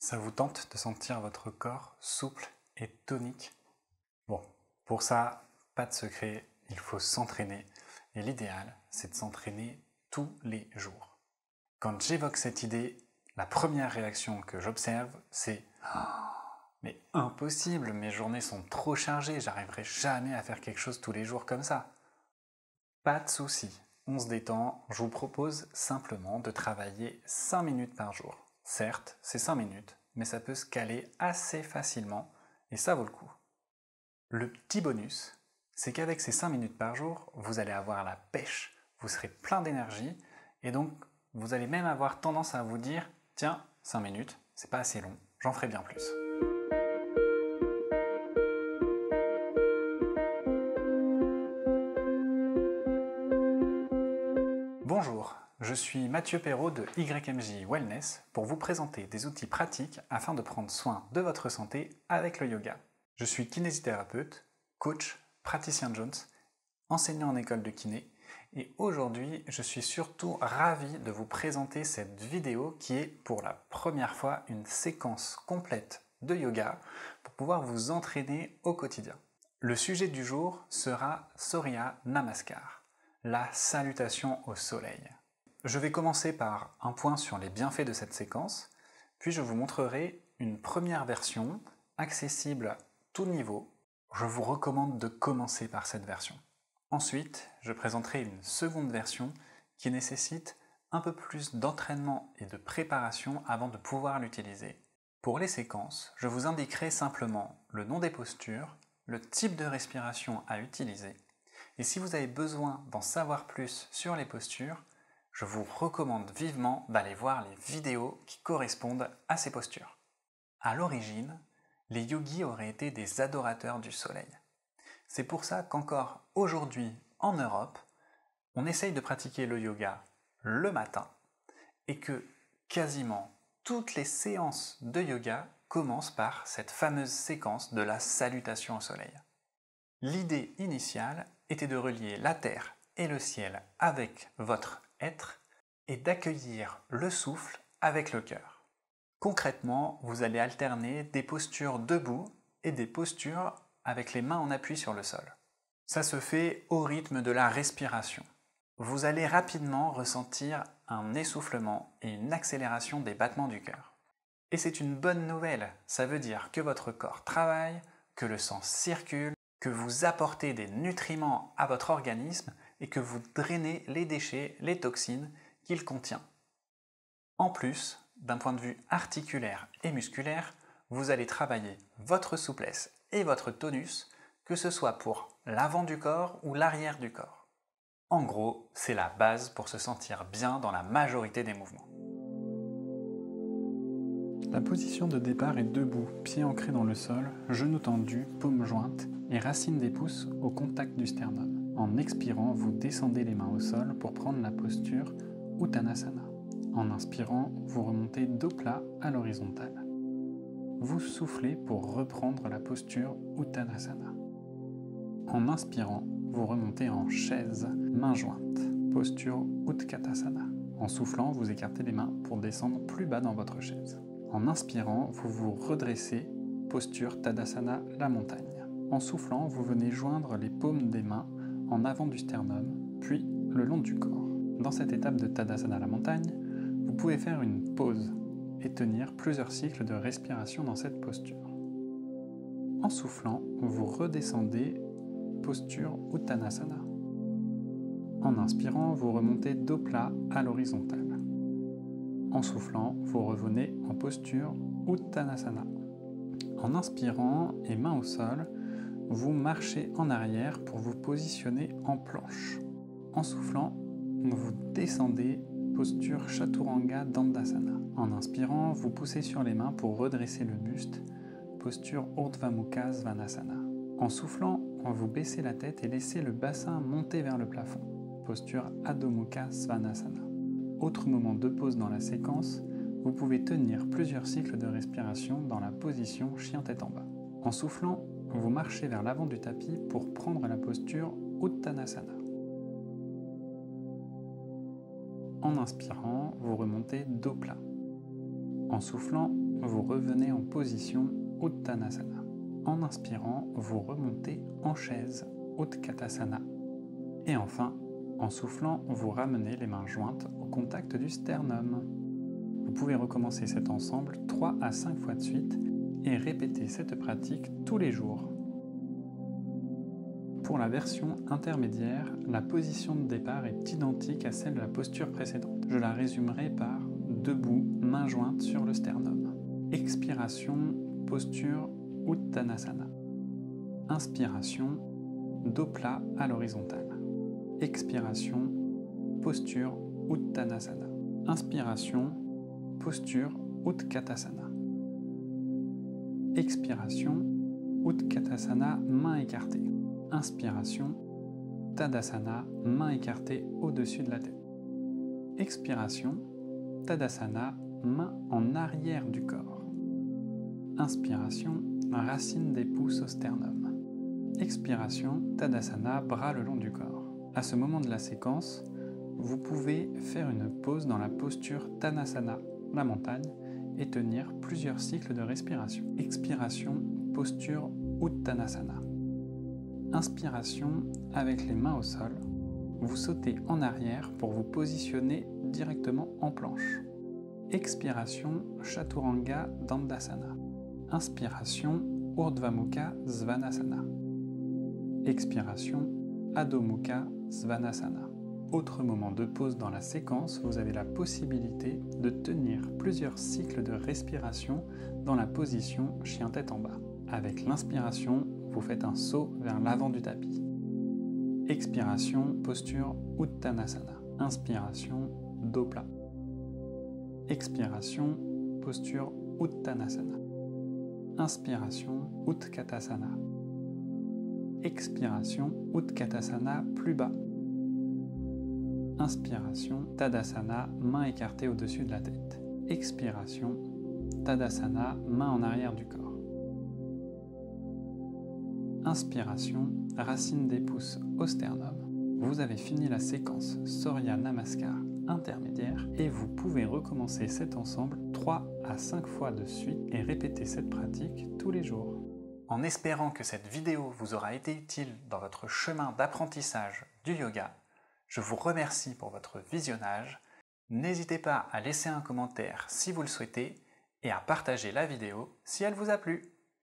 Ça vous tente de sentir votre corps souple et tonique? Bon, pour ça, pas de secret, il faut s'entraîner. Et l'idéal, c'est de s'entraîner tous les jours. Quand j'évoque cette idée, la première réaction que j'observe, c'est « Mais impossible, mes journées sont trop chargées, j'arriverai jamais à faire quelque chose tous les jours comme ça ». Pas de souci, on se détend, je vous propose simplement de travailler 5 minutes par jour. Certes, c'est 5 minutes, mais ça peut se caler assez facilement et ça vaut le coup. Le petit bonus, c'est qu'avec ces 5 minutes par jour, vous allez avoir la pêche, vous serez plein d'énergie et donc vous allez même avoir tendance à vous dire « Tiens, 5 minutes, c'est pas assez long, j'en ferai bien plus ». Bonjour, je suis Mathieu Perrault de YMJ Wellness pour vous présenter des outils pratiques afin de prendre soin de votre santé avec le yoga. Je suis kinésithérapeute, coach, praticien Jones, enseignant en école de kiné et aujourd'hui je suis surtout ravi de vous présenter cette vidéo qui est pour la première fois une séquence complète de yoga pour pouvoir vous entraîner au quotidien. Le sujet du jour sera Surya Namaskar, la salutation au soleil. Je vais commencer par un point sur les bienfaits de cette séquence, puis je vous montrerai une première version accessible à tout niveau. Je vous recommande de commencer par cette version. Ensuite, je présenterai une seconde version qui nécessite un peu plus d'entraînement et de préparation avant de pouvoir l'utiliser. Pour les séquences, je vous indiquerai simplement le nom des postures, le type de respiration à utiliser, et si vous avez besoin d'en savoir plus sur les postures, je vous recommande vivement d'aller voir les vidéos qui correspondent à ces postures. À l'origine, les yogis auraient été des adorateurs du soleil. C'est pour ça qu'encore aujourd'hui en Europe, on essaye de pratiquer le yoga le matin et que quasiment toutes les séances de yoga commencent par cette fameuse séquence de la salutation au soleil. L'idée initiale était de relier la terre et le ciel avec votre être et d'accueillir le souffle avec le cœur. Concrètement, vous allez alterner des postures debout et des postures avec les mains en appui sur le sol. Ça se fait au rythme de la respiration. Vous allez rapidement ressentir un essoufflement et une accélération des battements du cœur. Et c'est une bonne nouvelle, ça veut dire que votre corps travaille, que le sang circule, que vous apportez des nutriments à votre organisme et que vous drainez les déchets, les toxines qu'il contient. En plus, d'un point de vue articulaire et musculaire, vous allez travailler votre souplesse et votre tonus, que ce soit pour l'avant du corps ou l'arrière du corps. En gros, c'est la base pour se sentir bien dans la majorité des mouvements. La position de départ est debout, pieds ancrés dans le sol, genoux tendus, paumes jointes et racines des pouces au contact du sternum. En expirant, vous descendez les mains au sol pour prendre la posture Uttanasana. En inspirant, vous remontez dos plat à l'horizontale. Vous soufflez pour reprendre la posture Uttanasana. En inspirant, vous remontez en chaise, mains jointes, posture Utkatasana. En soufflant, vous écartez les mains pour descendre plus bas dans votre chaise. En inspirant, vous vous redressez, posture Tadasana, la montagne. En soufflant, vous venez joindre les paumes des mains en avant du sternum, puis le long du corps. Dans cette étape de Tadasana, la montagne, vous pouvez faire une pause et tenir plusieurs cycles de respiration dans cette posture. En soufflant, vous redescendez, posture Uttanasana. En inspirant, vous remontez dos plat à l'horizontale. En soufflant, vous revenez en posture Uttanasana. En inspirant et main au sol, vous marchez en arrière pour vous positionner en planche. En soufflant, vous descendez, posture Chaturanga Dandasana. En inspirant, vous poussez sur les mains pour redresser le buste, posture Urdhva Mukha Svanasana. En soufflant, vous baissez la tête et laissez le bassin monter vers le plafond, posture Adho Mukha Svanasana. Autre moment de pause dans la séquence, vous pouvez tenir plusieurs cycles de respiration dans la position chien tête en bas. En soufflant, vous marchez vers l'avant du tapis pour prendre la posture Uttanasana. En inspirant, vous remontez dos plat. En soufflant, vous revenez en position Uttanasana. En inspirant, vous remontez en chaise, Utkatasana. Et enfin, en soufflant, vous ramenez les mains jointes au contact du sternum. Vous pouvez recommencer cet ensemble 3 à 5 fois de suite et répéter cette pratique tous les jours. Pour la version intermédiaire, la position de départ est identique à celle de la posture précédente. Je la résumerai par debout, main jointe sur le sternum. Expiration, posture Uttanasana. Inspiration, dos plat à l'horizontale. Expiration, posture Uttanasana. Inspiration, posture Utkatasana. Expiration, Utkatasana, main écartée. Inspiration, Tadasana, main écartée au-dessus de la tête. Expiration, Tadasana, main en arrière du corps. Inspiration, racine des pouces au sternum. Expiration, Tadasana, bras le long du corps. À ce moment de la séquence, vous pouvez faire une pause dans la posture Tanasana, la montagne, et tenir plusieurs cycles de respiration. Expiration, posture Uttanasana. Inspiration, avec les mains au sol, vous sautez en arrière pour vous positionner directement en planche. Expiration, Chaturanga Dandasana. Inspiration, Urdhva Mukha Svanasana. Expiration, Adho Mukha Svanasana. Autre moment de pause dans la séquence, vous avez la possibilité de tenir plusieurs cycles de respiration dans la position chien tête en bas. Avec l'inspiration, vous faites un saut vers l'avant du tapis. Expiration, posture Uttanasana. Inspiration, dos plat. Expiration, posture Uttanasana. Inspiration, Utkatasana. Expiration, Utkatasana plus bas. Inspiration, Tadasana, main écartée au-dessus de la tête. Expiration, Tadasana, main en arrière du corps. Inspiration, racine des pouces au sternum. Vous avez fini la séquence Surya Namaskar intermédiaire et vous pouvez recommencer cet ensemble 3 à 5 fois de suite et répéter cette pratique tous les jours. En espérant que cette vidéo vous aura été utile dans votre chemin d'apprentissage du yoga, je vous remercie pour votre visionnage. N'hésitez pas à laisser un commentaire si vous le souhaitez et à partager la vidéo si elle vous a plu.